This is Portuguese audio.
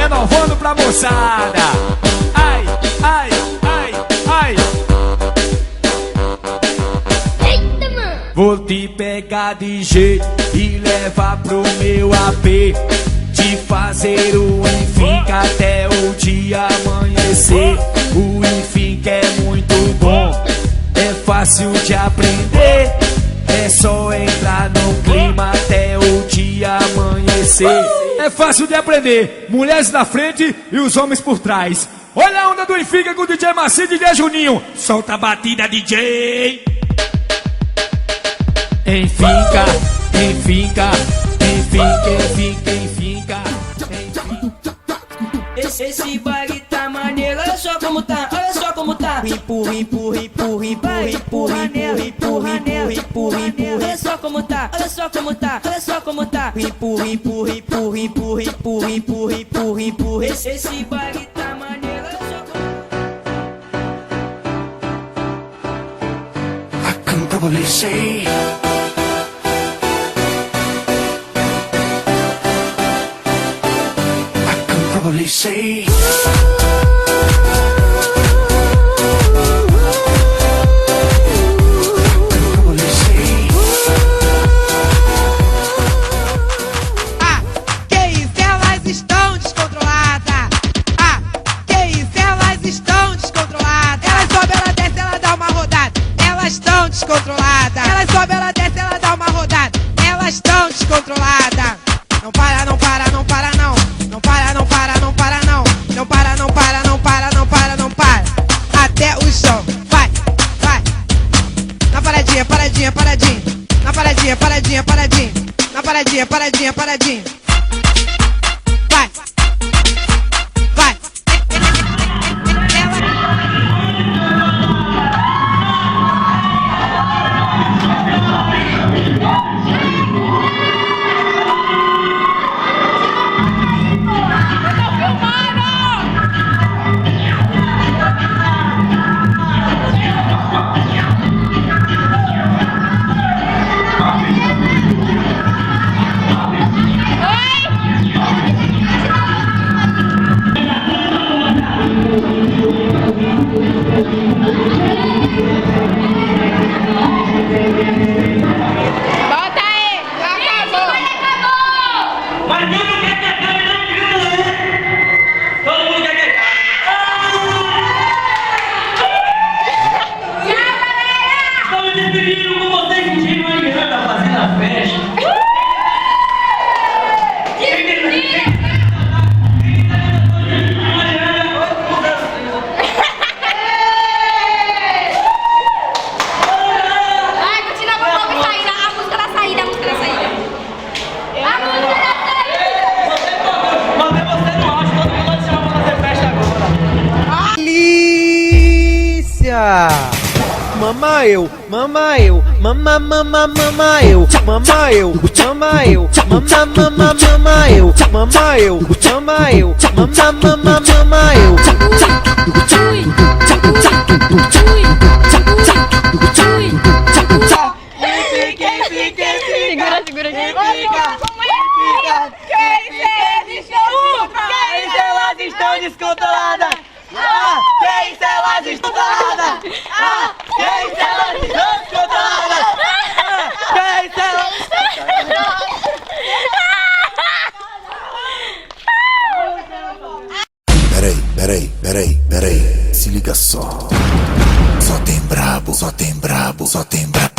renovando pra moçada. Ai, ai, ai, ai. Eita, mano. Vou te pegar de jeito e levar pro meu AP. Te fazer o enfim até o dia amanhecer. O enfim que é muito bom, é fácil de aprender. É só entrar no clima até o dia amanhecer. É fácil de aprender, mulheres na frente e os homens por trás. Olha a onda do Enfica com o DJ Macio e DJ Juninho. Solta a batida, DJ. Enfica, enfica, enfica, enfica, enfica. Esse baile tá maneiro, olha só como tá, olha só como tá. Empurra, empurra, empurra, empurra, empurra, empurra, empurra, empurra, empurra, empurra. Olha só como tá, olha só como tá, olha só como tá. Empurra, empurra, empurra, empurra, empurra, empurra, empurra, empurra. Esse baile tá maneiro, olha só como I can probably say probably say Ah, que isso, elas estão descontroladas. Ah, que isso, elas estão descontroladas. Elas sobem, ela desce, ela dá uma rodada. Elas estão descontroladas. Elas sobem, ela desce, ela dá uma rodada. Elas estão descontroladas. Não para, não para, não para, não. Não para, não para, não para, não. Não para, não para, não para, não para, não para. Até o chão. Vai, vai. Na paradinha, paradinha, paradinha. Na paradinha, paradinha, paradinha. Na paradinha, paradinha, paradinha. Vai. Vai. Bota aí. Acabou. Mas eu não quero que acabe, não grita, né? Todo mundo quer que acabe. Estou me despedindo com vocês que chegam aí, que tá fazendo a festa. Vai, continua com a música da saída. A música da saída, a música da saída. A música da saída. Mas você não acha, todo mundo vai te chamar pra fazer festa agora. Delícia! Mama eu, mama eu, mama mama mama eu, mama eu, mama eu, mama mama mama eu, mama eu, mama eu, mama mama mama eu. Segura, segura aqui. Elas estão descontroladas. Ah, quem elas estão descontroladas? Ah, quem elas estão descontroladas? Ah, quem elas... Peraí, se liga só. Só tem brabo, só tem brabo, só tem brabo.